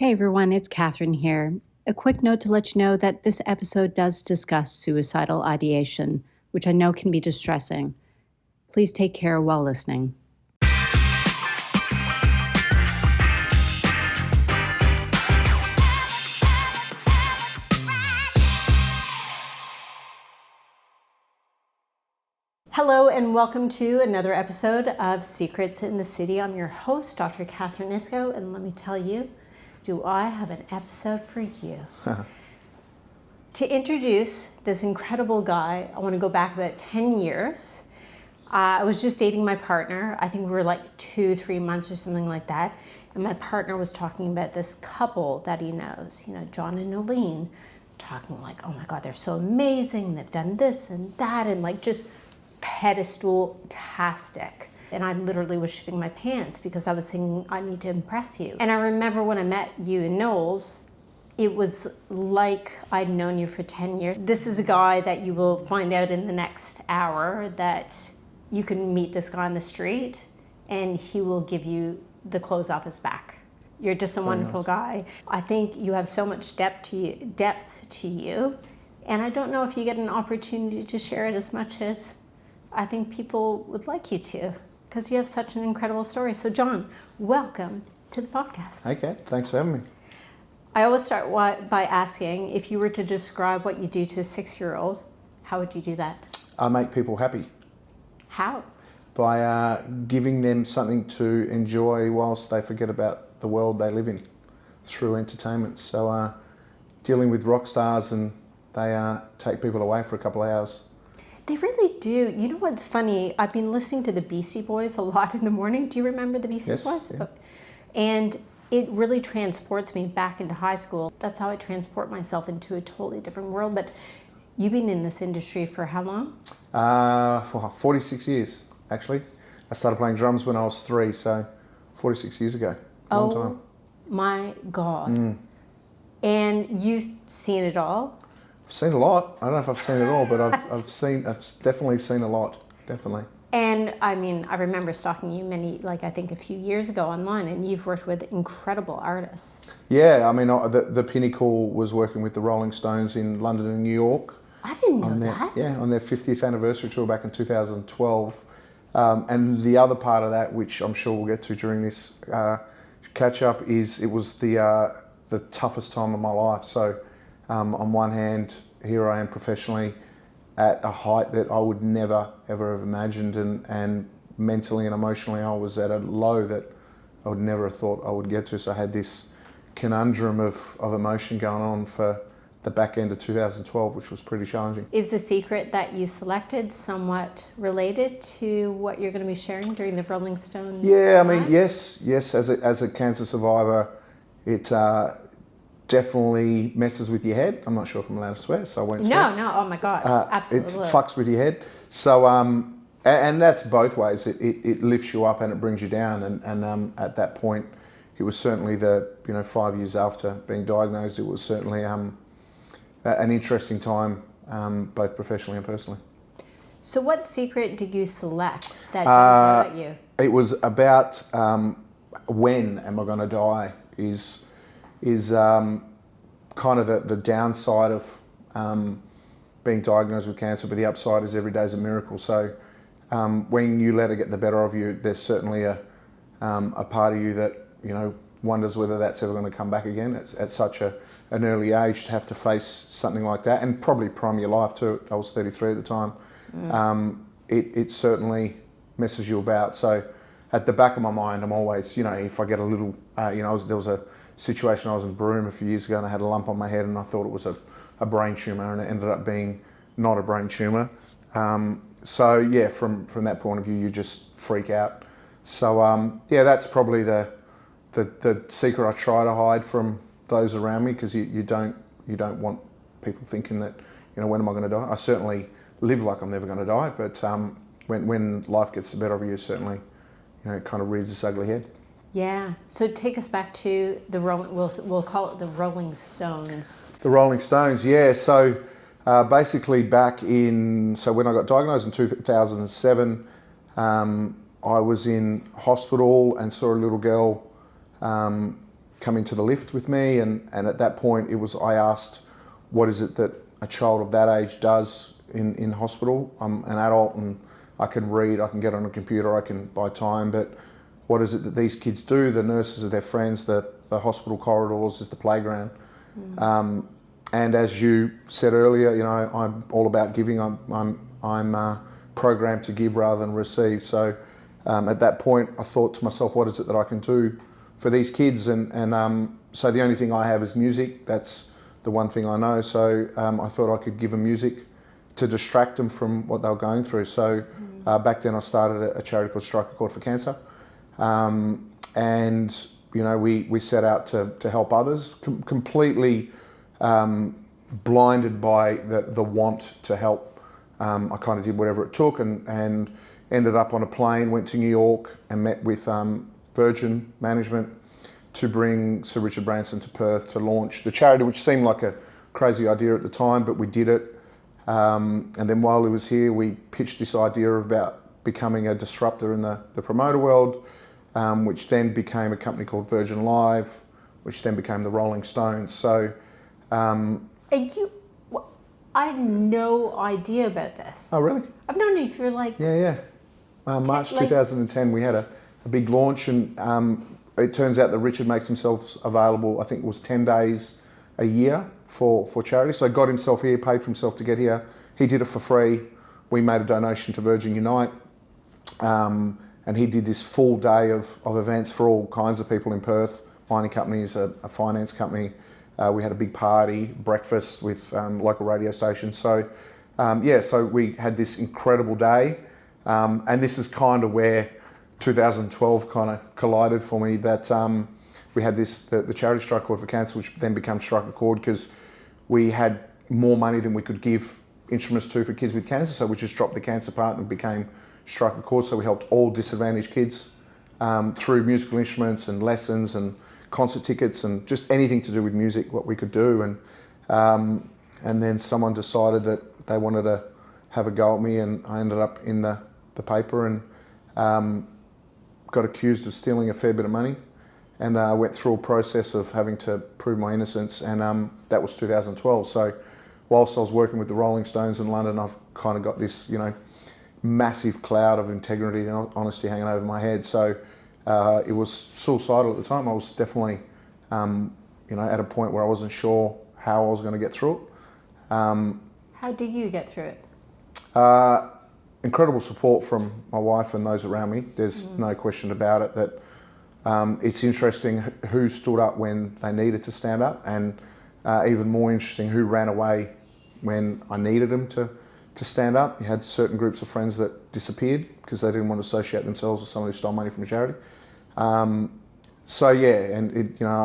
Hey everyone, it's Katherine here. A quick note to let you know that this episode does discuss suicidal ideation, which I know can be distressing. Please take care while listening. Hello and welcome to another episode of Secrets in the City. I'm your host, Dr. Katherine Isco, and let me tell you, do I have an episode for you. To introduce this incredible guy, I want to go back about 10 years. I was just dating my partner. I think we were like 2-3 months or something like that. And my partner was talking about this couple that he knows, John and Nolene, talking like, oh my God, they're so amazing. They've done this and that, and like just pedestal-tastic. And I literally was shitting my pants because I was thinking, I need to impress you. And I remember when I met you in Knowles, it was like I'd known you for 10 years. This is a guy that you will find out in the next hour that you can meet this guy on the street and he will give you the clothes off his back. You're just a wonderful guy. I think you have so much depth to you. And I don't know if you get an opportunity to share it as much as I think people would like you to, because you have such an incredible story. So John, welcome to the podcast. Okay, thanks for having me. I always start by asking, if you were to describe what you do to a 6-year-old, how would you do that? I make people happy. How? By giving them something to enjoy whilst they forget about the world they live in through entertainment. So dealing with rock stars, and they take people away for a couple of hours. They really do. You know what's funny? I've been listening to the Beastie Boys a lot in the morning. Do you remember the Beastie Boys? Yeah. And it really transports me back into high school. That's how I transport myself into a totally different world. But you've been in this industry for how long? For 46 years, actually. I started playing drums when I was 3, so 46 years ago. Long time. My God. And you've seen it all? I've seen a lot. I don't know if I've seen it all, but I've definitely seen a lot. Definitely. And I mean, I remember stalking you I think a few years ago online, and you've worked with incredible artists. Yeah, I mean, the pinnacle was working with the Rolling Stones in London and New York. I didn't know that. Yeah, on their 50th anniversary tour back in 2012. And the other part of that, which I'm sure we'll get to during this catch up, is it was the toughest time of my life. So on one hand, here I am professionally at a height that I would never, ever have imagined, and mentally and emotionally I was at a low that I would never have thought I would get to. So I had this conundrum of emotion going on for the back end of 2012, which was pretty challenging. Is the secret that you selected somewhat related to what you're going to be sharing during the Rolling Stones? Yeah, I mean, yes. As a cancer survivor, it definitely messes with your head. I'm not sure if I'm allowed to swear, so I won't swear. No, oh my God, absolutely. It fucks with your head. So, and that's both ways. It lifts you up and it brings you down. And at that point, it was certainly 5 years after being diagnosed, it was certainly an interesting time, both professionally and personally. So what secret did you select that jumped out at you? It was about when am I going to die is kind of the downside of being diagnosed with cancer, but the upside is every day is a miracle. So when you let it get the better of you, there's certainly a part of you that wonders whether that's ever going to come back again. It's at such an early age to have to face something like that, and probably prime your life too. I was 33 at the time. It certainly messes you about. So at the back of my mind, I'm always, if I get a little, there was a situation, I was in Broome a few years ago and I had a lump on my head and I thought it was a brain tumour, and it ended up being not a brain tumour. So yeah, from that point of view, you just freak out. So that's probably the secret I try to hide from those around me, because you don't want people thinking that, when am I going to die? I certainly live like I'm never going to die, but when life gets the better of you, certainly, it kind of rears its ugly head. Yeah. So take us back to we'll call it the Rolling Stones. The Rolling Stones, yeah. So basically so when I got diagnosed in 2007, I was in hospital and saw a little girl come into the lift with me, and at that point I asked, what is it that a child of that age does in hospital? I'm an adult and I can read, I can get on a computer, I can buy time, but what is it that these kids do? The nurses are their friends, the hospital corridors is the playground. And as you said earlier, you know, I'm all about giving. I'm programmed to give rather than receive. So at that point, I thought to myself, what is it that I can do for these kids? And so the only thing I have is music. That's the one thing I know. So I thought I could give them music to distract them from what they were going through. So back then, I started a charity called Strike a Chord for Cancer, and you know, we set out to help others, completely blinded by the want to help. I kind of did whatever it took, and ended up on a plane, went to New York and met with Virgin Management to bring Sir Richard Branson to Perth to launch the charity, which seemed like a crazy idea at the time, but we did it. And then while he was here, we pitched this idea about becoming a disruptor in the promoter world, which then became a company called Virgin Live, which then became the Rolling Stones. So, I had no idea about this. oh really? I've known you for like Yeah. March 2010, we had a big launch, and it turns out that Richard makes himself available. I think it was 10 days a year for charity. So he got himself here, paid for himself to get here. He did it for free. We made a donation to Virgin Unite. And he did this full day of events for all kinds of people in Perth, mining companies, a finance company. We had a big party, breakfast with local radio stations. So, so we had this incredible day. And this is kind of where 2012 kind of collided for me, that we had the charity Strike a Chord for Cancer, which then became Strike a Chord, because we had more money than we could give instruments to for kids with cancer. So we just dropped the cancer part and became Strike a Chord. So we helped all disadvantaged kids through musical instruments and lessons and concert tickets and just anything to do with music, what we could do. And then someone decided that they wanted to have a go at me, and I ended up in the paper and got accused of stealing a fair bit of money, and went through a process of having to prove my innocence, and that was 2012. So whilst I was working with the Rolling Stones in London, I've kind of got this, you know, massive cloud of integrity and honesty hanging over my head. So it was suicidal at the time. I was definitely, at a point where I wasn't sure how I was going to get through it. How did you get through it? Incredible support from my wife and those around me. There's no question about it that it's interesting who stood up when they needed to stand up, and even more interesting who ran away when I needed them to stand up. You had certain groups of friends that disappeared because they didn't want to associate themselves with someone who stole money from a charity. I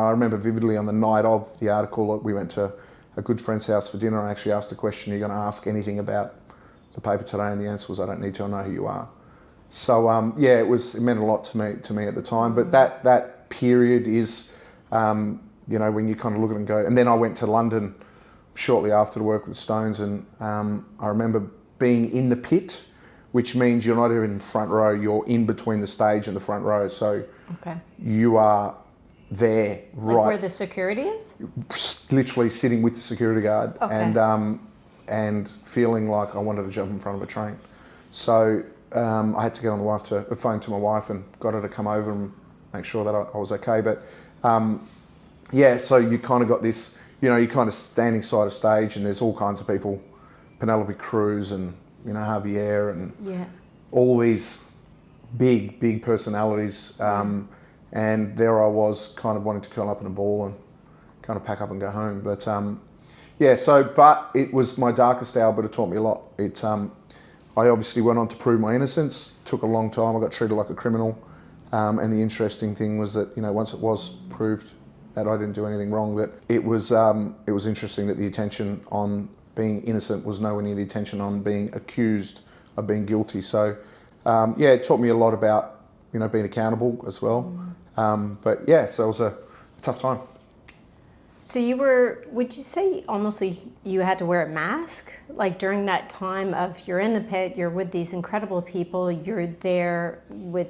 remember vividly on the night of the article, we went to a good friend's house for dinner. I actually asked the question, "Are you going to ask anything about the paper today?" And the answer was, "I don't need to. I know who you are." So it meant a lot to me at the time. But that period is, when you kind of look at it and go. And then I went to London shortly after to work with the Stones, and I remember being in the pit, which means you're not even in front row. You're in between the stage and the front row. So you are there, right? Like where the security is? Literally sitting with the security guard, and feeling like I wanted to jump in front of a train. So I had to get on the phone to my wife and got her to come over and make sure that I was okay. But so you kind of got this, you're kind of standing side of stage, and there's all kinds of people, Penelope Cruz and Javier and all these big personalities. And there I was, kind of wanting to curl up in a ball and kind of pack up and go home. But but it was my darkest hour, but it taught me a lot. I obviously went on to prove my innocence. Took a long time. I got treated like a criminal. And the interesting thing was that, once it was proved that I didn't do anything wrong, that it was interesting that the attention on being innocent was nowhere near the attention on being accused of being guilty. So, it taught me a lot about, being accountable as well. So it was a tough time. So would you say almost like you had to wear a mask? Like during that time of you're in the pit, you're with these incredible people, you're there with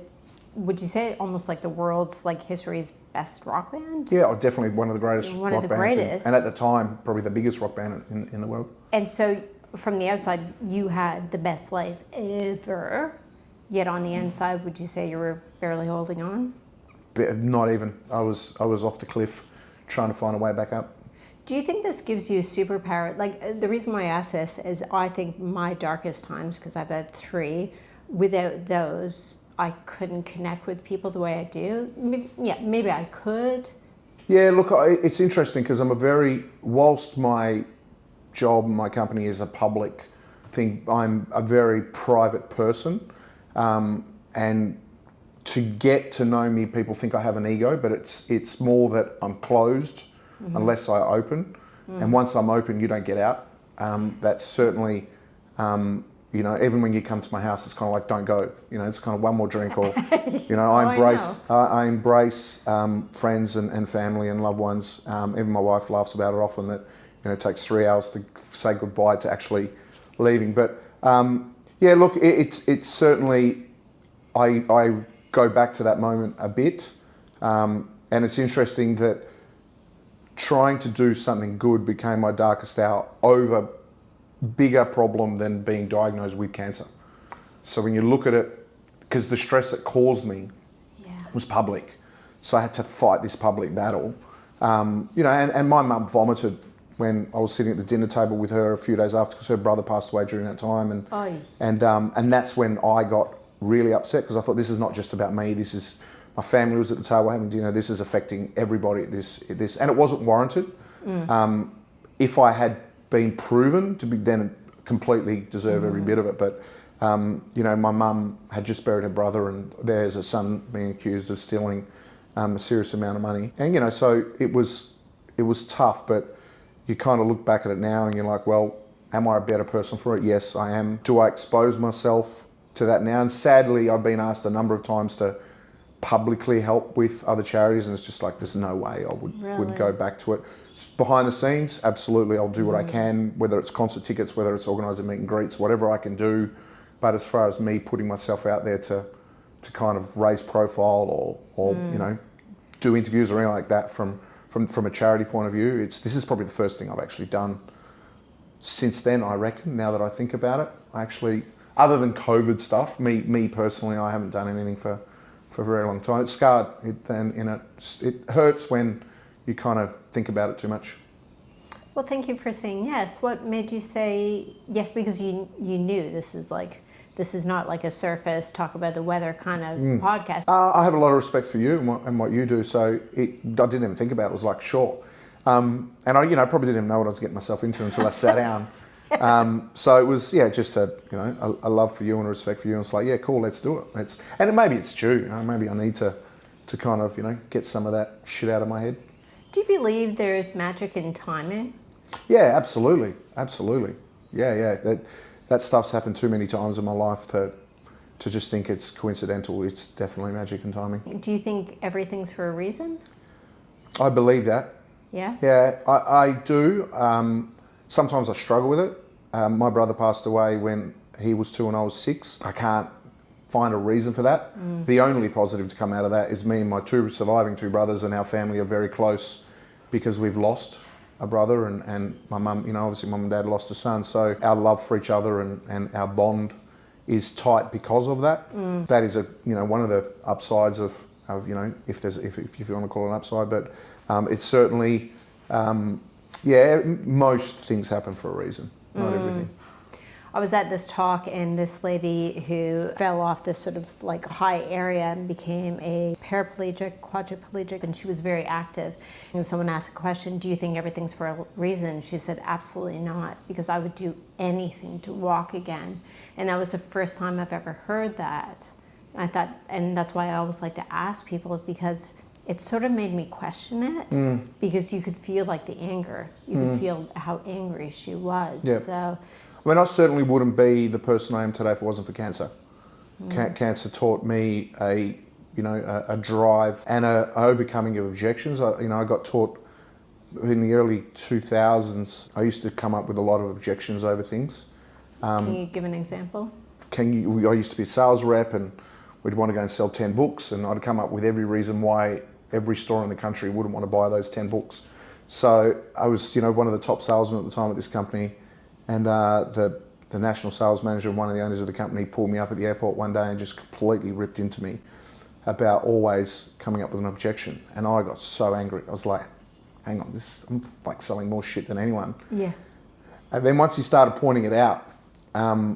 would you say almost like the world's like history's best rock band? Yeah, definitely one of the greatest One rock of the bands. greatest. And at the time, probably the biggest rock band in the world. And so from the outside, you had the best life ever. Yet on the inside, would you say you were barely holding on? Not even. I was off the cliff trying to find a way back up. Do you think this gives you a superpower? Like, the reason why I ask this is I think my darkest times, because I've had 3, without those, I couldn't connect with people the way I do. Maybe I could. Yeah, look, it's interesting because whilst my job, my company is a public thing, I'm a very private person. And to get to know me, people think I have an ego, but it's more that I'm closed unless I open. And once I'm open, you don't get out. That's certainly, even when you come to my house, it's kind of like, don't go. It's kind of one more drink or, I embrace friends and family and loved ones. Even my wife laughs about it often that, it takes 3 hours to say goodbye to actually leaving. But look, it's certainly, I go back to that moment a bit. And it's interesting that trying to do something good became my darkest hour over bigger problem than being diagnosed with cancer. So when you look at it, because the stress it caused me was public. So I had to fight this public battle. And my mum vomited when I was sitting at the dinner table with her a few days after, because her brother passed away during that time. And that's when I got really upset, because I thought, this is not just about me. This is, my family was at the table having dinner. This is affecting everybody. This, and it wasn't warranted. If I had been proven to be, then completely deserve every bit of it. But my mum had just buried her brother, and there's a son being accused of stealing a serious amount of money. And so it was tough. But you kind of look back at it now, and you're like, well, am I a better person for it? Yes, I am. Do I expose myself to that now? And sadly, I've been asked a number of times to publicly help with other charities, and it's just like, there's no way I would go back to it. Behind the scenes, absolutely, I'll do what I can, whether it's concert tickets, whether it's organising meet and greets, whatever I can do. But as far as me putting myself out there to kind of raise profile or do interviews or anything like that from a charity point of view, this is probably the first thing I've actually done since then, I reckon, now that I think about it. I actually, other than COVID stuff, me personally, I haven't done anything for a very long time. It's scarred, it hurts when you kind of think about it too much. Well, thank you for saying yes. What made you say yes? Because you knew this is not like a surface talk about the weather kind of podcast. I have a lot of respect for you and what you do, so I didn't even think about it. It was like, sure. And I probably didn't even know what I was getting myself into until I sat down. So it was, just a love for you and a respect for you. And it's like, yeah, cool, let's do it. Maybe it's due. Maybe I need to kind of, get some of that shit out of my head. Do you believe there is magic in timing? Yeah, absolutely. Yeah. That stuff's happened too many times in my life to just think it's coincidental. It's definitely magic and timing. Do you think everything's for a reason? I believe that. Yeah? Yeah, I do. Sometimes I struggle with it. My brother passed away when he was 2 and I was 6. I can't find a reason for that. The only positive to come out of that is me and my surviving two brothers and our family are very close because we've lost a brother and my mum, obviously mum and dad lost a son. So our love for each other and our bond is tight because of that. That is one of the upsides of if you want to call it an upside, but it's certainly, most things happen for a reason, not everything. I was at this talk and this lady who fell off this sort of like high area and became a paraplegic, quadriplegic, and she was very active. And someone asked a question, do you think everything's for a reason? She said, absolutely not, because I would do anything to walk again. And that was the first time I've ever heard that. I thought, and that's why I always like to ask people, because it sort of made me question it, because you could feel like the anger. You could feel how angry she was. Yep. So. I mean, I certainly wouldn't be the person I am today if it wasn't for cancer. Cancer taught me a drive and a overcoming of objections. I got taught in the early 2000s. I used to come up with a lot of objections over things. Can you give an example? I used to be a sales rep, and we'd want to go and sell 10 books, and I'd come up with every reason why every store in the country wouldn't want to buy those 10 books. So I was, one of the top salesmen at the time at this company, and the national sales manager and one of the owners of the company pulled me up at the airport one day and just completely ripped into me about always coming up with an objection. And I got so angry. I was like, hang on, I'm like selling more shit than anyone. Yeah. And then once he started pointing it out, I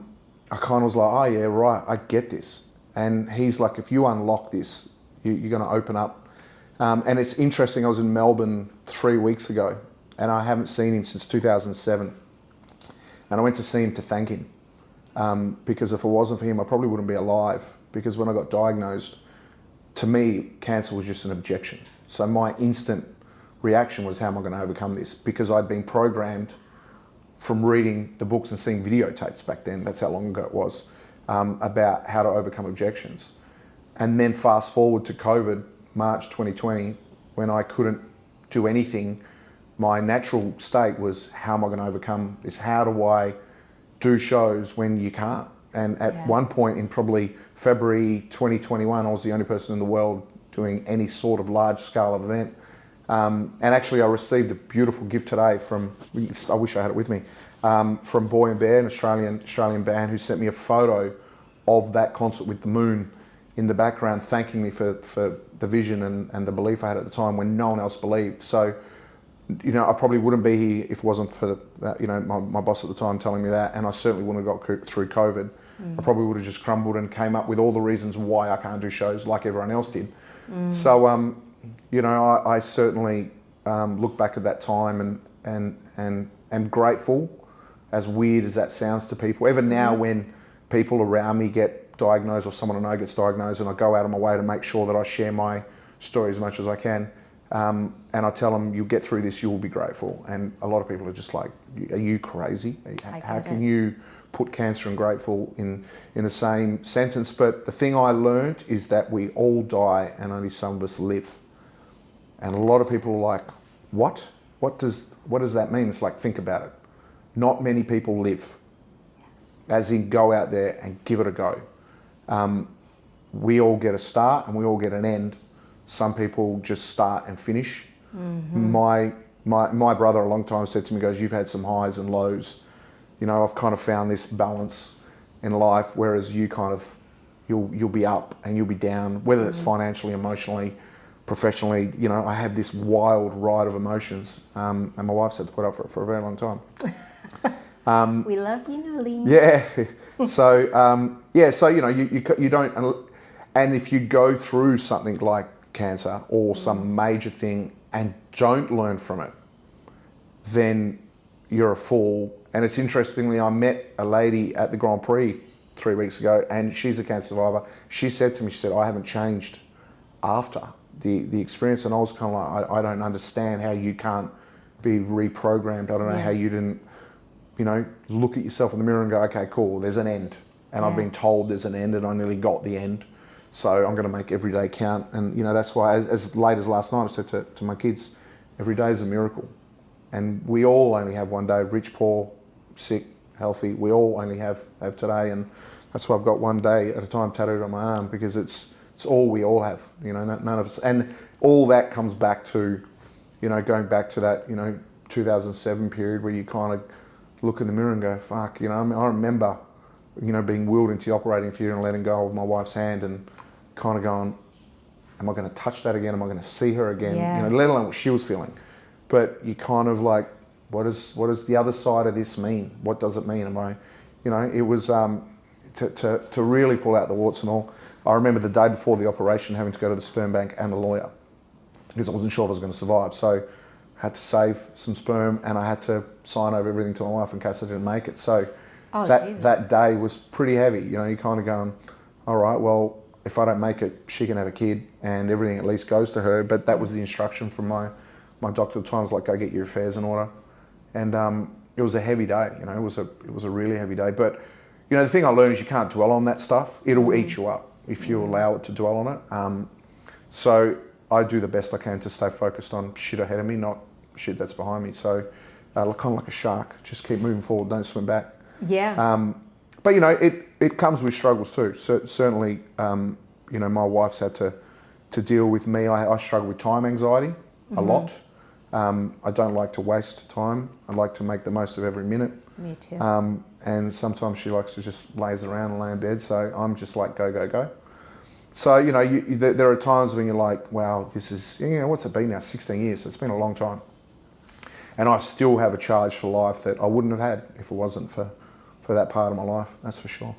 kind of was like, oh yeah, right, I get this. And he's like, if you unlock this, you're going to open up. And it's interesting, I was in Melbourne 3 weeks ago, and I haven't seen him since 2007. And I went to see him to thank him, because if it wasn't for him, I probably wouldn't be alive. Because when I got diagnosed, to me, cancer was just an objection. So my instant reaction was, how am I going to overcome this? Because I'd been programmed from reading the books and seeing videotapes back then, that's how long ago it was, about how to overcome objections. And then fast forward to COVID, March 2020, when I couldn't do anything, my natural state was, how am I going to overcome this? How do I do shows when you can't? And at one point in probably February 2021, I was the only person in the world doing any sort of large scale event. And actually I received a beautiful gift today from, I wish I had it with me, from Boy and Bear, an Australian band, who sent me a photo of that concert with the moon in the background, thanking me for the vision and the belief I had at the time when no one else believed. So, I probably wouldn't be here if it wasn't for that, my boss at the time telling me that, and I certainly wouldn't have got through COVID. I probably would have just crumbled and came up with all the reasons why I can't do shows like everyone else did. So, I certainly look back at that time and am grateful, as weird as that sounds to people. Even now when people around me get diagnosed or someone I know gets diagnosed, and I go out of my way to make sure that I share my story as much as I can. And I tell them, you'll get through this, you will be grateful. And a lot of people are just like, are you crazy? How can you put cancer and grateful in the same sentence? But the thing I learned is that we all die and only some of us live. And a lot of people are like, what? What does that mean? It's like, think about it. Not many people live. Yes. As in, go out there and give it a go. We all get a start and we all get an end. Some people just start and finish. My brother a long time said to me, goes, you've had some highs and lows. I've kind of found this balance in life, whereas you kind of, you'll be up and you'll be down, whether it's financially, emotionally, professionally. I have this wild ride of emotions, and my wife's had to put up for a very long time. We love you, Nolene. Yeah. So, you don't, and if you go through something like cancer or some major thing and don't learn from it, then you're a fool. And it's interestingly, I met a lady at the Grand Prix 3 weeks ago, and she's a cancer survivor. She said to me, I haven't changed after the experience. And I was kind of like, I don't understand how you can't be reprogrammed. I don't know how you didn't, look at yourself in the mirror and go, okay, cool, there's an end. And I've been told there's an end, and I nearly got the end. So I'm going to make every day count. And, that's why, as late as last night, I said to my kids, every day is a miracle. And we all only have one day, rich, poor, sick, healthy. We all only have today. And that's why I've got one day at a time tattooed on my arm, because it's all we all have, none of us. And all that comes back to, going back to that, 2007 period where you kind of look in the mirror and go, fuck, I remember, being wheeled into the operating theatre and letting go of my wife's hand and kind of going, am I going to touch that again? Am I going to see her again? Let alone what she was feeling. But you kind of like, what does the other side of this mean? What does it mean? Am I, it was to really pull out the warts and all. I remember the day before the operation having to go to the sperm bank and the lawyer, because I wasn't sure if I was going to survive. So I had to save some sperm, and I had to sign over everything to my wife in case I didn't make it. So that day was pretty heavy. You're kind of going, all right, well, if I don't make it, she can have a kid and everything at least goes to her. But that was the instruction from my doctor at the time, was like, go get your affairs in order. And it was a heavy day, it was a really heavy day. But, the thing I learned is you can't dwell on that stuff. It'll eat you up if you allow it to dwell on it. So I do the best I can to stay focused on shit ahead of me, not shit that's behind me. So kind of like a shark, just keep moving forward, don't swim back. Yeah. But it comes with struggles too. So certainly, my wife's had to deal with me. I struggle with time anxiety a lot. I don't like to waste time. I like to make the most of every minute. Me too. And sometimes she likes to just laze around and lay in bed. So I'm just like, go, go, go. So, there are times when you're like, wow, this is, what's it been now? 16 years. So it's been a long time. And I still have a charge for life that I wouldn't have had if it wasn't for that part of my life. That's for sure.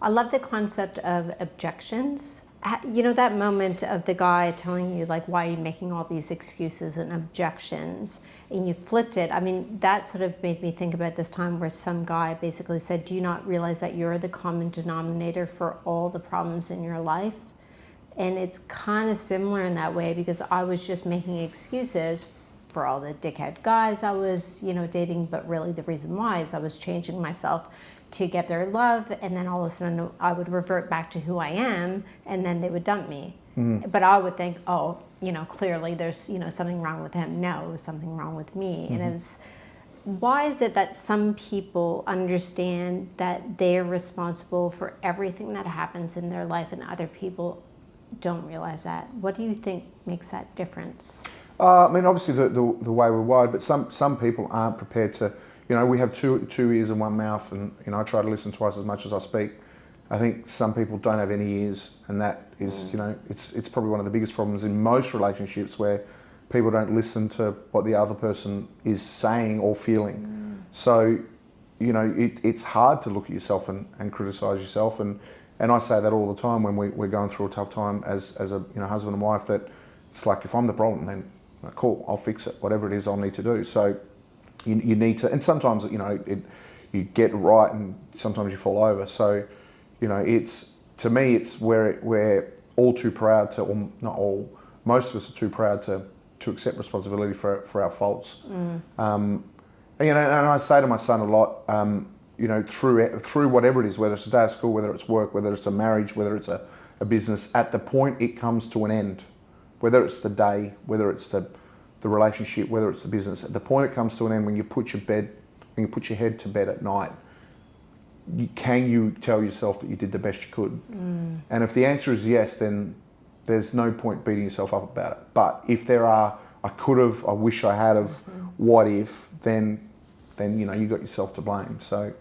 I love the concept of objections. That moment of the guy telling you, like, why are you making all these excuses and objections? And you flipped it. I mean, that sort of made me think about this time where some guy basically said, do you not realize that you're the common denominator for all the problems in your life? And it's kind of similar in that way, because I was just making excuses for all the dickhead guys I was, dating, but really the reason why is I was changing myself to get their love, and then all of a sudden I would revert back to who I am, and then they would dump me. But I would think, clearly there's, something wrong with him. No, it was something wrong with me. And it was, why is it that some people understand that they're responsible for everything that happens in their life and other people don't realize that? What do you think makes that difference? Obviously the way we're wired, but some people aren't prepared to. We have two ears and one mouth, and I try to listen twice as much as I speak. I think some people don't have any ears, and that is, it's probably one of the biggest problems in most relationships, where people don't listen to what the other person is saying or feeling. So, it's hard to look at yourself and criticise yourself, and I say that all the time when we're going through a tough time as a husband and wife, that it's like, if I'm the problem, then cool, I'll fix it. Whatever it is I'll need to do. So you need to, and sometimes you get it right, and sometimes you fall over. So it's, to me, it's where we're all too proud to, or not all, most of us are too proud to accept responsibility for our faults. And I say to my son a lot, through whatever it is, whether it's a day of school, whether it's work, whether it's a marriage, whether it's a business, at the point it comes to an end, whether it's the day, whether it's the relationship, whether it's the business, at the point it comes to an end, when you put your head to bed at night, can you tell yourself that you did the best you could? And if the answer is yes, then there's no point beating yourself up about it. But if there are, I could have, I wish I had of, what if, then you got yourself to blame. So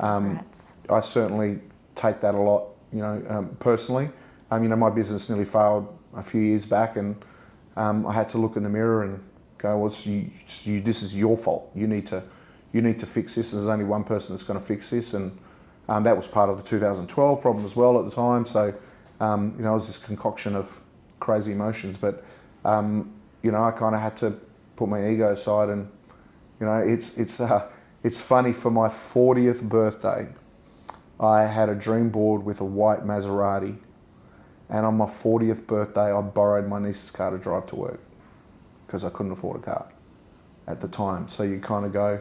I certainly take that a lot, personally. My business nearly failed a few years back, and I had to look in the mirror and go, well, this is your fault. You need to fix this. There's only one person that's going to fix this, and that was part of the 2012 problem as well at the time. So, it was this concoction of crazy emotions. But, I kind of had to put my ego aside, and it's funny. For my 40th birthday, I had a dream board with a white Maserati. And on my 40th birthday, I borrowed my niece's car to drive to work, because I couldn't afford a car at the time. So you kind of go,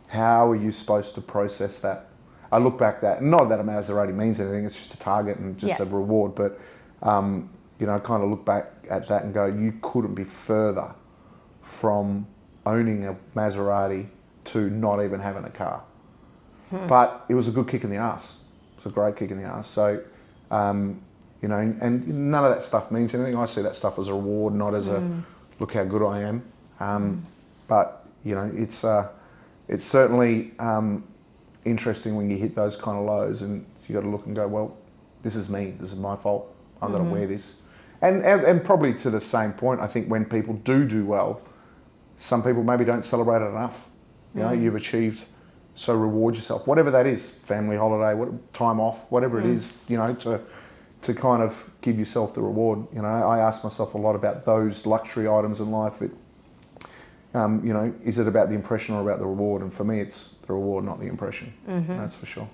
how are you supposed to process that? I look back at, not that a Maserati means anything, it's just a target and just a reward. But, I kind of look back at that and go, you couldn't be further from owning a Maserati to not even having a car. But it was a good kick in the ass. It was a great kick in the ass. So, and none of that stuff means anything. I see that stuff as a reward, not as a look how good I am. But it's certainly interesting when you hit those kind of lows, and you got to look and go, well, this is me. This is my fault. I'm going to wear this. And probably to the same point, I think when people do well, some people maybe don't celebrate it enough. You've achieved, so reward yourself, whatever that is, family holiday, time off, whatever it is, to kind of give yourself the reward. I ask myself a lot about those luxury items in life. Is it about the impression or about the reward? And for me, it's the reward, not the impression. That's for sure.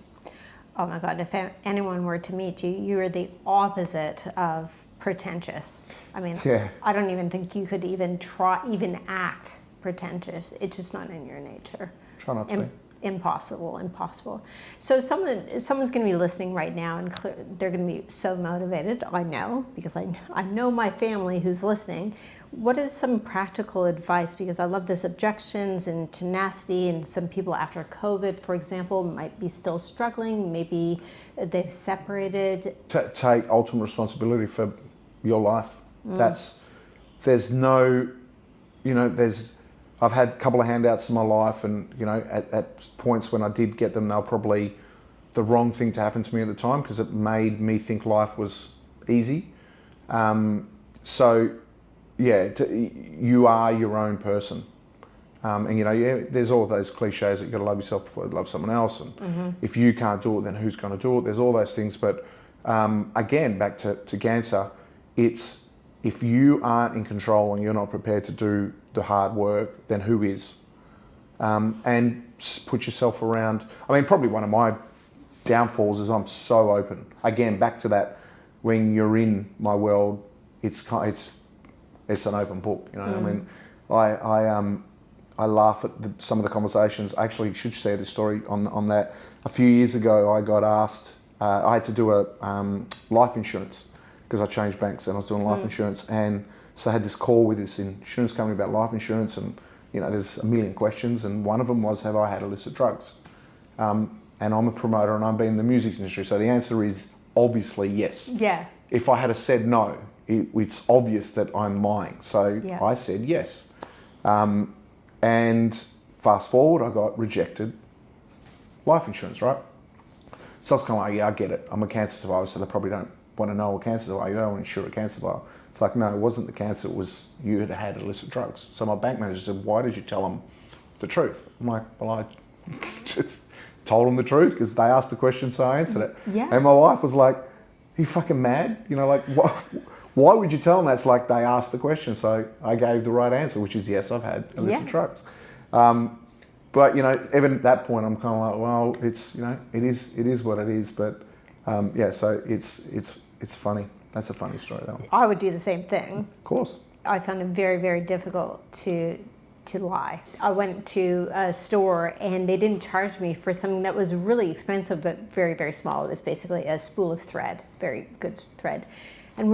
Oh my God, if anyone were to meet you, you are the opposite of pretentious. I mean, I don't even think you could even act pretentious. It's just not in your nature. Try not to be. Impossible. So someone's going to be listening right now, and they're going to be so motivated. I know, because I know my family who's listening. What is some practical advice? Because I love this objections and tenacity, and some people after COVID, for example, might be still struggling. Maybe they've separated. Take ultimate responsibility for your life. There's no, I've had a couple of handouts in my life, and at points when I did get them, they were probably the wrong thing to happen to me at the time, because it made me think life was easy. You are your own person, there's all those cliches that you got to love yourself before you love someone else, and if you can't do it, then who's going to do it? There's all those things, but again, back to cancer, it's if you aren't in control and you're not prepared to do the hard work, then who is? And put yourself around. I mean, probably one of my downfalls is I'm so open. Again, back to that, when you're in my world, it's an open book. I mean, I laugh at some of the conversations. I actually should share this story on that. A few years ago, I got asked. I had to do a life insurance, because I changed banks and I was doing life insurance, and so I had this call with this insurance company about life insurance, and there's a million questions, and one of them was, have I had illicit drugs? And I'm a promoter and I've been in the music industry, so the answer is obviously yes. Yeah. If I had said no, it's obvious that I'm lying. So I said yes. And fast forward, I got rejected life insurance, right? So I was kind of like, yeah, I get it. I'm a cancer survivor, so they probably don't want to know a cancer survivor. You don't want to insure a cancer survivor. It's like, no, it wasn't the cancer, it was you had had illicit drugs. So my bank manager said, why did you tell them the truth? I'm like, well, I just told them the truth because they asked the question, so I answered it. Yeah. And my wife was like, are you fucking mad? Why would you tell them that? It's like they asked the question, so I gave the right answer, which is yes, I've had illicit drugs. But even at that point, I'm kind of like, well, it's it is what it is. But so it's funny. That's a funny story, though. I would do the same thing. Of course. I found it very, very difficult to lie. I went to a store and they didn't charge me for something that was really expensive but very, very small. It was basically a spool of thread, very good thread. And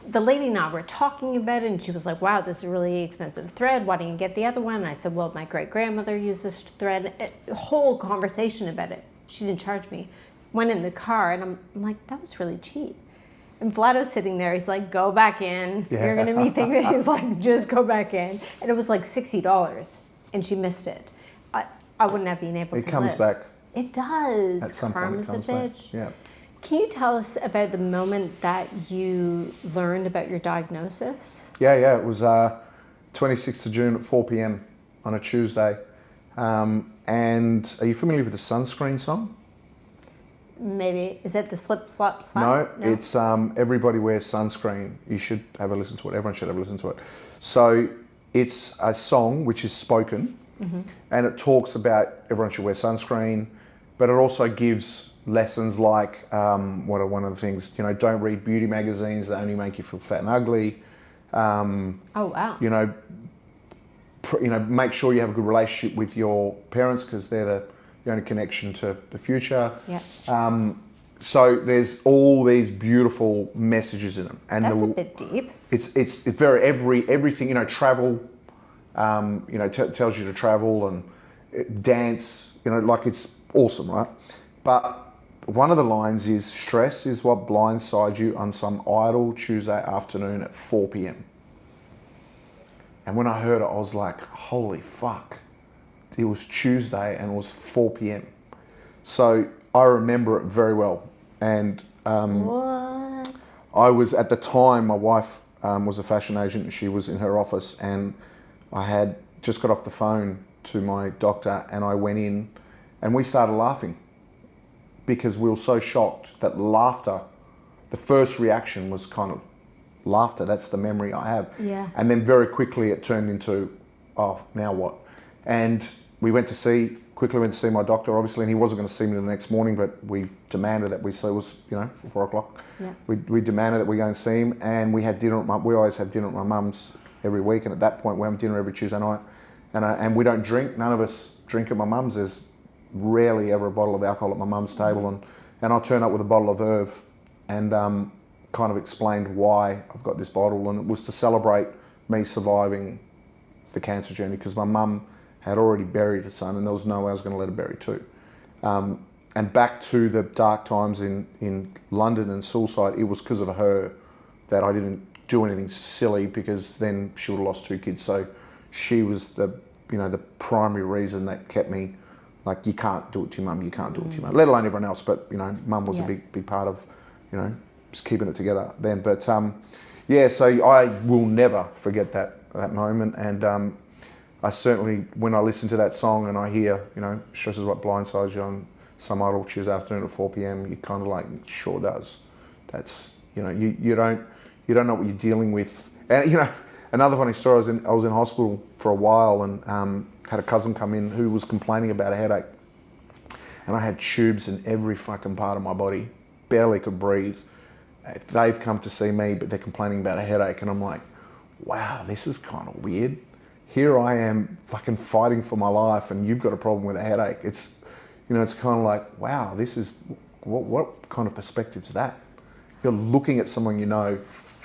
the lady and I were talking about it, and she was like, wow, this is a really expensive thread. Why don't you get the other one? And I said, well, my great-grandmother used this thread. A whole conversation about it. She didn't charge me. Went in the car, and I'm like, that was really cheap. And Vlado's sitting there. He's like, go back in. Yeah. You're going to be thinking, he's like, just go back in. And it was like $60, and she missed it. I wouldn't have been able to live. It comes back. It does. At some point it comes back. Yeah. Can you tell us about the moment that you learned about your diagnosis? Yeah. It was 26th of June at 4 p.m. on a Tuesday. And are you familiar with the Sunscreen song? Maybe. Is it the Slip, Slop, No, Slap? No, it's Everybody Wears Sunscreen. You should have a listen to it. Everyone should have a listen to it. So it's a song which is spoken, and it talks about everyone should wear sunscreen, but it also gives lessons like, what are one of the things, don't read beauty magazines, they only make you feel fat and ugly. Oh, wow. Make sure you have a good relationship with your parents because they're the only connection to the future. Yeah. So there's all these beautiful messages in them, and that's a bit deep. It's very everything. Travel, tells you to travel and dance. Like it's awesome, right? But one of the lines is stress is what blindsides you on some idle Tuesday afternoon at 4 p.m. And when I heard it, I was like, holy fuck. It was Tuesday and it was 4 p.m. So I remember it very well. And what? I was, at the time, my wife was a fashion agent and she was in her office, and I had just got off the phone to my doctor, and I went in and we started laughing because we were so shocked that laughter, the first reaction was kind of laughter. That's the memory I have. Yeah. And then very quickly it turned into, oh, now what? And we quickly went to see my doctor, obviously, and he wasn't going to see me the next morning, but we demanded that it was, 4 o'clock. Yeah. We demanded that we go and see him, and we had dinner we always have dinner at my mum's every week, and at that point we have dinner every Tuesday night. And we don't drink, none of us drink at my mum's. There's rarely ever a bottle of alcohol at my mum's table, and I turned up with a bottle of Irv, and kind of explained why I've got this bottle, and it was to celebrate me surviving the cancer journey, because my mum had already buried her son, and there was no way I was going to let her bury too. And back to the dark times in London and suicide, it was because of her that I didn't do anything silly, because then she would have lost 2 kids. So she was the primary reason that kept me, like, you can't do it to your mum, you can't do it to your mum, let alone everyone else. But, mum was a big part of, just keeping it together then. But so I will never forget that moment. And I certainly, when I listen to that song and I hear, stresses what blindsides you on some idle Tuesday afternoon at 4 p.m, you kind of like, sure does. That's, you don't know what you're dealing with. And, another funny story, I was in hospital for a while, and had a cousin come in who was complaining about a headache. And I had tubes in every fucking part of my body, barely could breathe. They've come to see me, but they're complaining about a headache. And I'm like, wow, this is kind of weird. Here I am fucking fighting for my life, and you've got a problem with a headache. It's, it's kind of like, wow, this is, what kind of perspective's that? You're looking at someone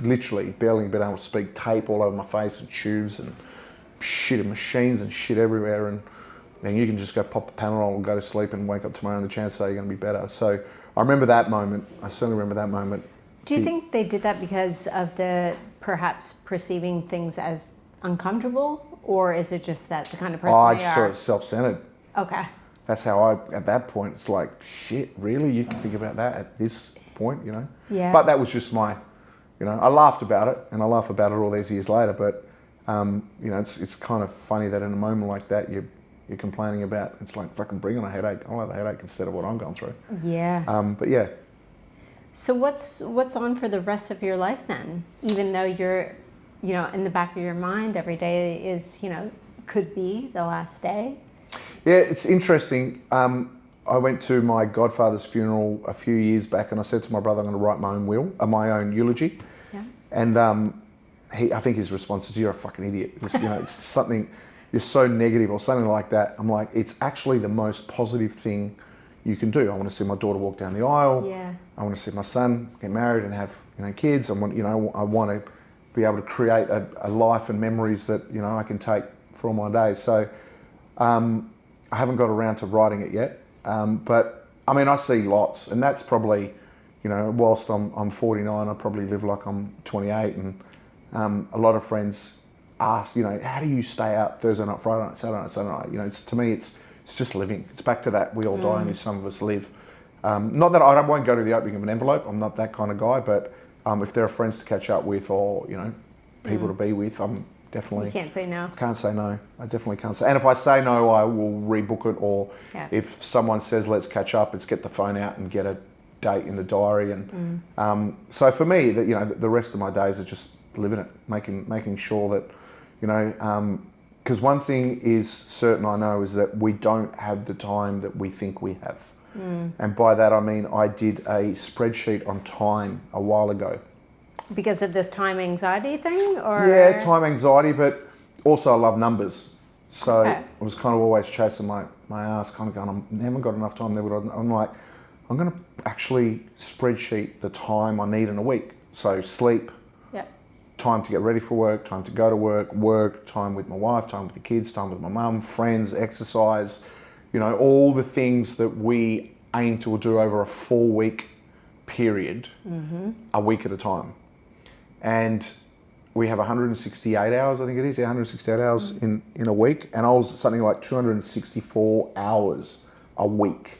literally barely been able to speak, tape all over my face and tubes and shit and machines and shit everywhere, and you can just go pop a Panadol and go to sleep and wake up tomorrow and the chance that you're going to be better. So I remember that moment. I certainly remember that moment. Do you think they did that because of the perhaps perceiving things as uncomfortable, or is it just that's the kind of person I they just are? saw it self-centered. Okay. That's how at that point, it's like, shit, really? You can think about that at this point, Yeah. But that was just my, I laughed about it, and I laugh about it all these years later. But, it's kind of funny that in a moment like that, you're complaining about, it's like, fucking bring on a headache. I'll have a headache instead of what I'm going through. Yeah. But yeah. So what's on for the rest of your life then? Even though you're, in the back of your mind, every day is, could be the last day. Yeah, it's interesting. I went to my godfather's funeral a few years back, and I said to my brother, I'm going to write my own will, my own eulogy. Yeah. And I think his response is, "You're a fucking idiot. It's something, you're so negative," or something like that. I'm like, it's actually the most positive thing you can do. I want to see my daughter walk down the aisle. Yeah. I want to see my son get married and have kids. I want to be able to create a life and memories that I can take for all my days. So I haven't got around to writing it yet, but I mean, I see lots, and that's probably, whilst I'm 49, I probably live like I'm 28, and a lot of friends ask, how do you stay out Thursday night, Friday night, Saturday night, Sunday night? To me, it's just living. It's back to that, we all die, only some of us live. Not that I won't go to the opening of an envelope, I'm not that kind of guy, but if there are friends to catch up with, or, people to be with, I'm definitely... You can't say no. I can't say no. I definitely can't say. And if I say no, I will rebook it, or if someone says, let's catch up, it's get the phone out and get a date in the diary. And so for me, the rest of my days are just living it, making sure that, because one thing is certain, I know, is that we don't have the time that we think we have. And by that I mean, I did a spreadsheet on time a while ago. Because of this time anxiety thing, or? Yeah, time anxiety, but also I love numbers. So Okay. I was kind of always chasing my ass, kind of going, I haven't got enough time. I'm like, I'm going to actually spreadsheet the time I need in a week. So sleep, time to get ready for work, time to go to work, time with my wife, time with the kids, time with my mum, friends, exercise, all the things that we aim to do over a 4-week period, a week at a time. And we have 168 hours, I think it is, 168 hours in a week. And I was something like 264 hours a week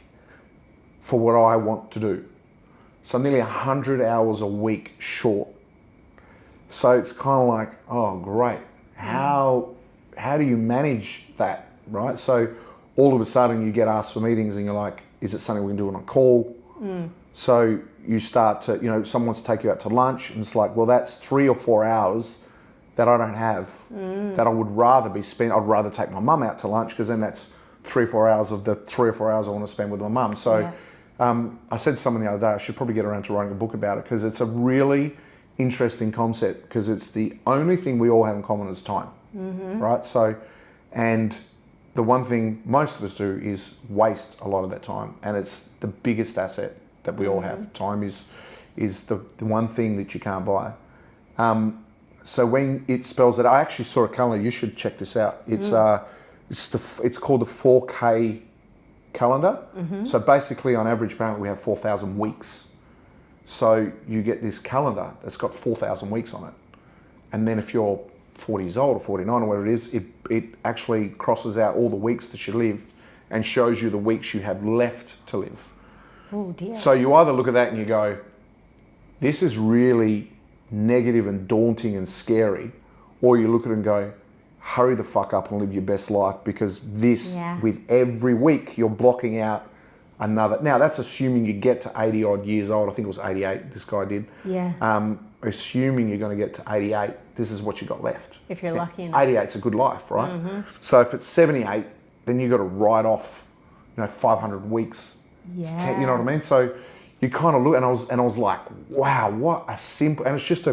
for what I want to do. So I'm nearly 100 hours a week short. So it's kind of like, oh, great. How do you manage that, right? So all of a sudden you get asked for meetings and you're like, is it something we can do on a call? So you start to, someone wants to take you out to lunch, and it's like, well, that's 3 or 4 hours that I don't have, that I would rather be spent. I'd rather take my mum out to lunch, because then that's 3 or 4 hours of the 3 or 4 hours I want to spend with my mum. So I said to someone the other day, I should probably get around to writing a book about it, because it's a really interesting concept, because it's the only thing we all have in common is time, right? So, and the one thing most of us do is waste a lot of that time, and it's the biggest asset that we all have. Time is the one thing that you can't buy. So when it spells it, I actually saw a calendar. You should check this out. It's it's called the 4K calendar. So basically, on average, apparently we have 4,000 weeks. So you get this calendar that's got 4,000 weeks on it, and then if you're 40 years old or 49 or whatever it is, it actually crosses out all the weeks that you lived and shows you the weeks you have left to live. Oh dear. So you either look at that and you go, this is really negative and daunting and scary, or you look at it and go, hurry the fuck up and live your best life, because this, with every week, you're blocking out another. Now that's assuming you get to 80 odd years old. I think it was 88 this guy did. Yeah. Assuming you're going to get to 88, this is what you got left. If you're lucky enough. 88's a good life, right? So if it's 78, then you got to write off, 500 weeks. Yeah. You know what I mean? So you kind of look, and I was like, wow, what a simple, and it's just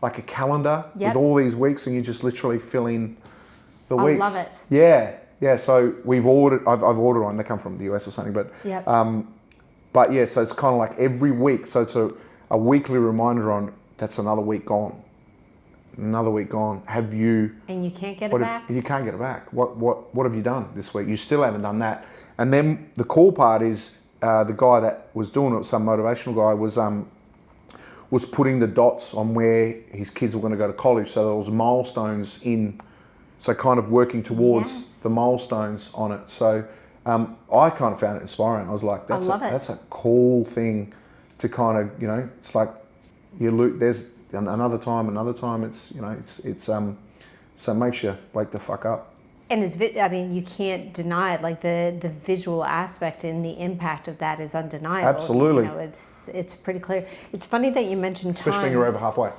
like a calendar with all these weeks, and you just literally fill in the weeks. I love it. Yeah. So I've ordered one. They come from the US or something, but but yeah. So it's kind of like every week. So it's a weekly reminder on that's another week gone. Another week gone. Have you? And you can't get it back? You can't get it back. What have you done this week? You still haven't done that. And then the cool part is the guy that was doing it, some motivational guy, was putting the dots on where his kids were going to go to college. So there was milestones in, so kind of working towards the milestones on it. So I kind of found it inspiring. I was like, that's a cool thing to kind of, it's like there's another time. It's, so it makes you wake the fuck up. And you can't deny it. Like the visual aspect and the impact of that is undeniable. Absolutely. It's pretty clear. It's funny that you mentioned time. Especially when you're over halfway.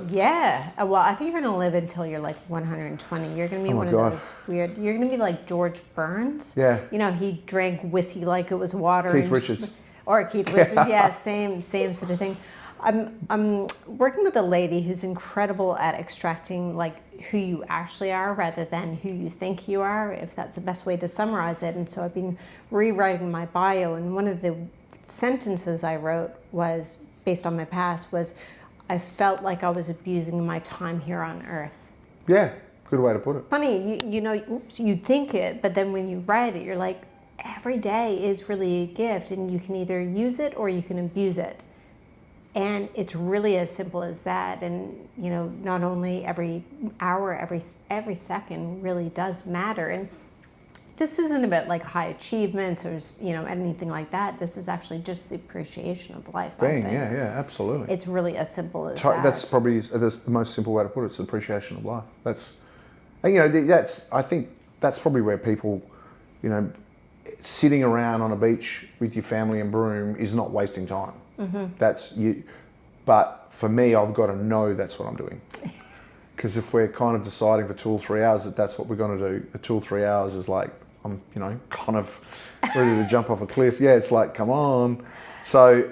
Yeah. Well, I think you're going to live until you're like 120. You're going to be one of those weird. You're going to be like George Burns. Yeah. He drank whiskey like it was water. Keith Richards. Or Keith Richards. Yeah, same sort of thing. I'm working with a lady who's incredible at extracting like who you actually are rather than who you think you are, if that's the best way to summarize it. And so I've been rewriting my bio, and one of the sentences I wrote was, based on my past, was, I felt like I was abusing my time here on earth. Yeah, good way to put it. Funny, you'd think it, but then when you write it, you're like, every day is really a gift, and you can either use it or you can abuse it. And it's really as simple as that. And, not only every hour, every second really does matter. And this isn't about like high achievements or, anything like that. This is actually just the appreciation of life. I think. Yeah, absolutely. It's really as simple as that. That's probably the most simple way to put it. It's the appreciation of life. I think that's probably where people, sitting around on a beach with your family and broom is not wasting time. That's you, but for me, I've got to know that's what I'm doing. Because if we're kind of deciding for 2 or 3 hours that that's what we're going to do, the 2 or 3 hours is like I'm, kind of ready to jump off a cliff. Yeah, it's like come on. So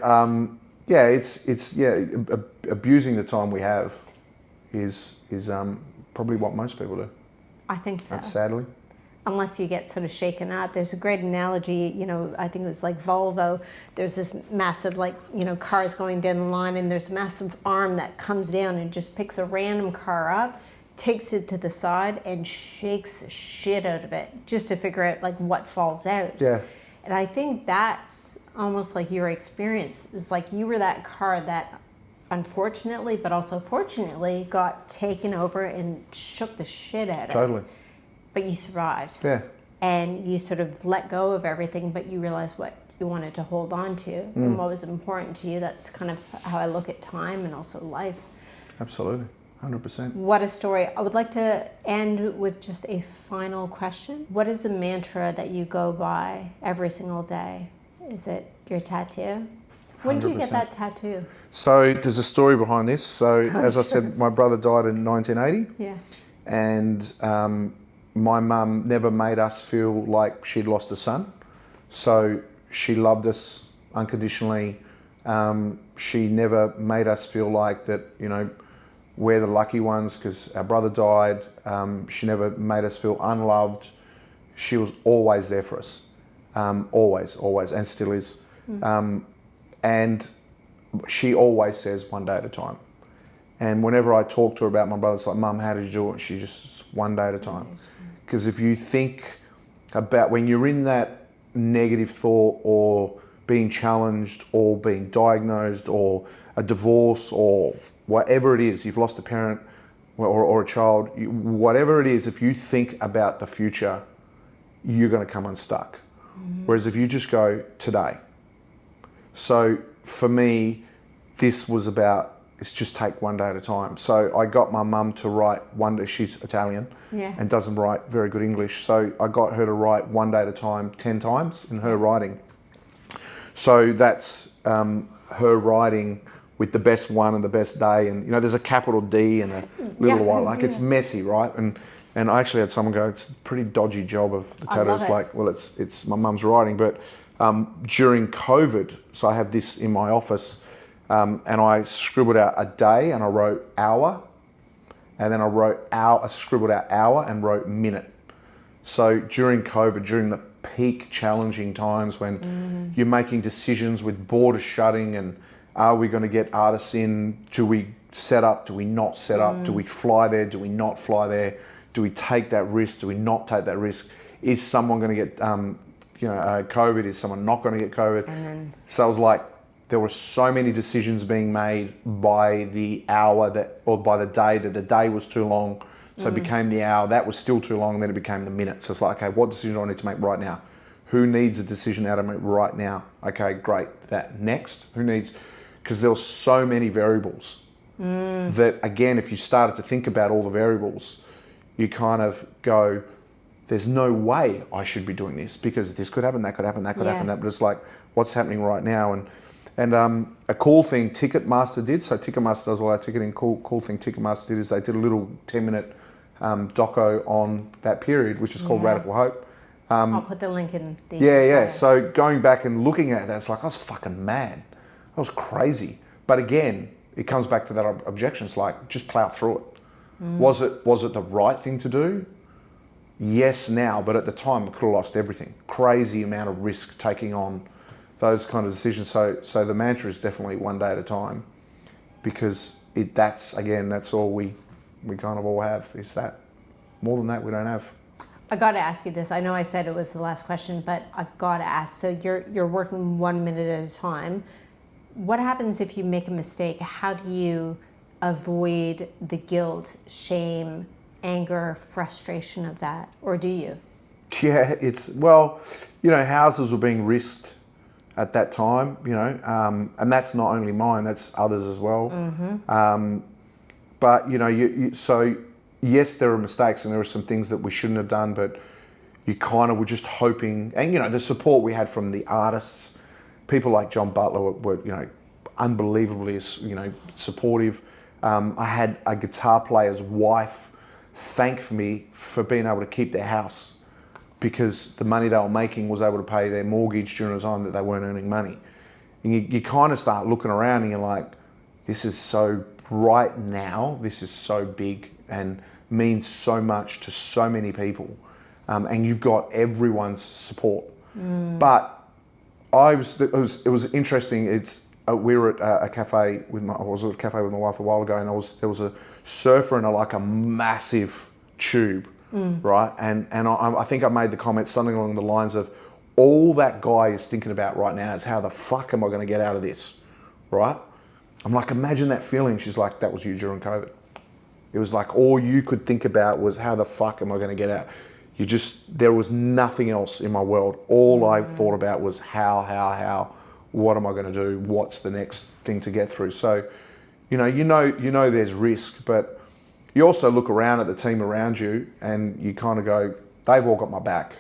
abusing the time we have is probably what most people do. I think so. Sadly. Unless you get sort of shaken up. There's a great analogy, I think it was like Volvo. There's this massive, cars going down the line, and there's a massive arm that comes down and just picks a random car up, takes it to the side, and shakes the shit out of it just to figure out, what falls out. Yeah. And I think that's almost like your experience. It's like you were that car that, unfortunately, but also fortunately, got taken over and shook the shit out of it. Totally. But you survived. Yeah. And you sort of let go of everything, but you realized what you wanted to hold on to and what was important to you. That's kind of how I look at time and also life. Absolutely. 100%. What a story. I would like to end with just a final question. What is the mantra that you go by every single day? Is it your tattoo? When did you get that tattoo? So there's a story behind this. So as I said, my brother died in 1980. Yeah. And my mum never made us feel like she'd lost a son. So she loved us unconditionally. She never made us feel like that, we're the lucky ones because our brother died. She never made us feel unloved. she was always there for us. Always, and still is. And she always says one day at a time. And whenever I talk to her about my brother, it's like, Mum, how did you do it? She just, one day at a time. Because if you think about when you're in that negative thought or being challenged or being diagnosed or a divorce or whatever it is, you've lost a parent or a child, whatever it is, if you think about the future, you're going to come unstuck. Whereas if you just go today. So for me, this was about, it's just take one day at a time. So I got my mum to write one day, she's Italian and doesn't write very good English. So I got her to write one day at a time 10 times in her writing. So that's her writing with the best one and the best day. And, you know, there's a capital D and a little Y, like it's messy, right? And I actually had someone go, it's a pretty dodgy job of the tattoo. It's like, well, it's my mum's writing. But during COVID, so I had this in my office and I scribbled out a day and I wrote hour. And then I wrote hour, I scribbled out hour and wrote minute. So during COVID, during the peak challenging times when you're making decisions with borders shutting and are we going to get artists in? Do we set up? Do we not set up? Do we fly there? Do we not fly there? Do we take that risk? Do we not take that risk? Is someone going to get, COVID? Is someone not going to get COVID? So I was like, there were so many decisions being made by the hour or by the day that the day was too long. So it became the hour. That was still too long. And then it became the minute. So it's like, okay, what decision do I need to make right now? Who needs a decision out of me right now? Okay, great. That next. Who needs? Because there were so many variables that, again, if you started to think about all the variables, you kind of go, there's no way I should be doing this because this could happen, that could happen, that could happen, that. But it's like, what's happening right now? And a cool thing Ticketmaster did, so Ticketmaster does all our ticketing, cool thing Ticketmaster did is they did a little 10-minute doco on that period, which is called Radical Hope. I'll put the link in the bio. So going back and looking at that, it's like, I was fucking mad. I was crazy. But again, it comes back to that objection. It's like, just plow through it. Was it the right thing to do? Yes, now, but at the time, I could have lost everything. Crazy amount of risk taking on those kind of decisions. So the mantra is definitely one day at a time, because that's all we kind of all have, is that. More than that, we don't have. I got to ask you this. I know I said it was the last question, but I got to ask. So you're working 1 minute at a time. What happens if you make a mistake? How do you avoid the guilt, shame, anger, frustration of that? Or do you? Yeah, houses were being risked at that time, and that's not only mine, that's others as well. But, so yes, there are mistakes and there are some things that we shouldn't have done, but you kind of were just hoping, and, the support we had from the artists, people like John Butler were unbelievably, supportive. I had a guitar player's wife thank me for being able to keep their house because the money they were making was able to pay their mortgage during the time that they weren't earning money. And you kind of start looking around and you're like, this is so, right now, this is so big and means so much to so many people. And you've got everyone's support. But it was interesting. We were at a cafe with my wife a while ago, and there was a surfer in a massive tube, right? And I think I made the comment something along the lines of, all that guy is thinking about right now is how the fuck am I going to get out of this, right? I'm like, imagine that feeling. She's like, that was you during COVID. It was like all you could think about was how the fuck am I going to get out? There was nothing else in my world. All I thought about was how. What am I going to do? What's the next thing to get through? So, you know there's risk, but you also look around at the team around you and you kind of go, they've all got my back.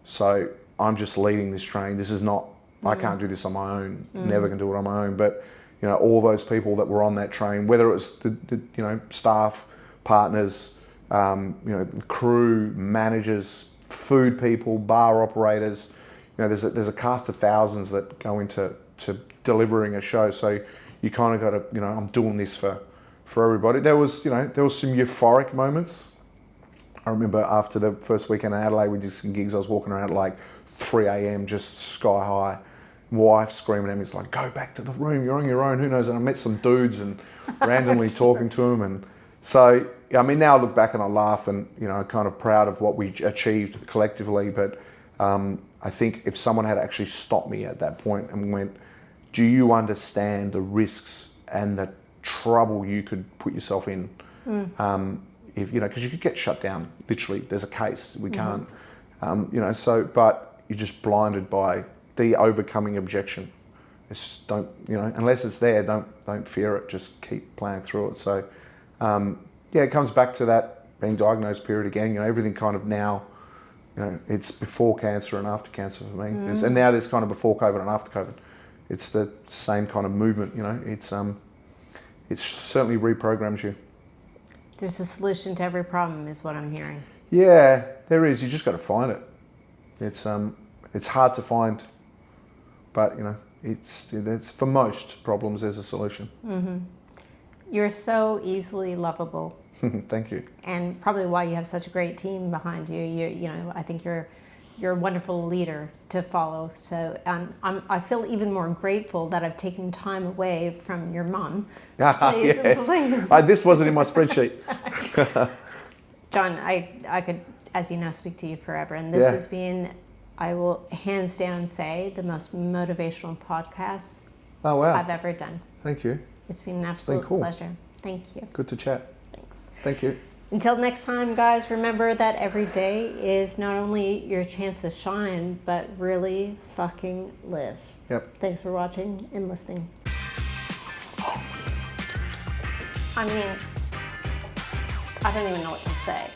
So I'm just leading this train. This is not, I can't do this on my own. Never can do it on my own. But, all those people that were on that train, whether it was the staff, partners, crew, managers, food people, bar operators, there's a cast of thousands that go into delivering a show. So you kind of got to, I'm doing this for everybody. There was some euphoric moments I remember after the first weekend in Adelaide, we did some gigs. I was walking around at like 3 a.m. just sky high. Wife screaming at me, it's like, go back to the room, you're on your own, who knows? And I met some dudes and randomly talking to them. And so, I mean, now I look back and I laugh and, you know, kind of proud of what we achieved collectively. But I think if someone had actually stopped me at that point and went, do you understand the risks and the trouble you could put yourself in? If, you know, because you could get shut down, literally, there's a case, we can't, you know, so, but you're just blinded by the overcoming objection. Just don't, you know, unless it's there, don't fear it, just keep playing through it. So, yeah, it comes back to that being diagnosed period again, you know, everything kind of now, you know, it's before cancer and after cancer for me. And now there's kind of before COVID and after COVID. It's the same kind of movement, you know, it's certainly reprograms you. There's a solution to every problem is what I'm hearing. Yeah, there is. You just got to find it. It's hard to find, but you know, it's for most problems there's a solution. You're so easily lovable. Thank you. And probably why you have such a great team behind you. You know, I think you're a wonderful leader to follow. So I feel even more grateful that I've taken time away from your mom. Please. This wasn't in my spreadsheet. John, I could, as you know, speak to you forever. And this has been, I will hands down say, the most motivational podcast I've ever done. Thank you. It's been an absolute pleasure. Thank you. Good to chat. Thanks. Thank you. Until next time, guys, remember that every day is not only your chance to shine, but really fucking live. Yep. Thanks for watching and listening. I mean, I don't even know what to say.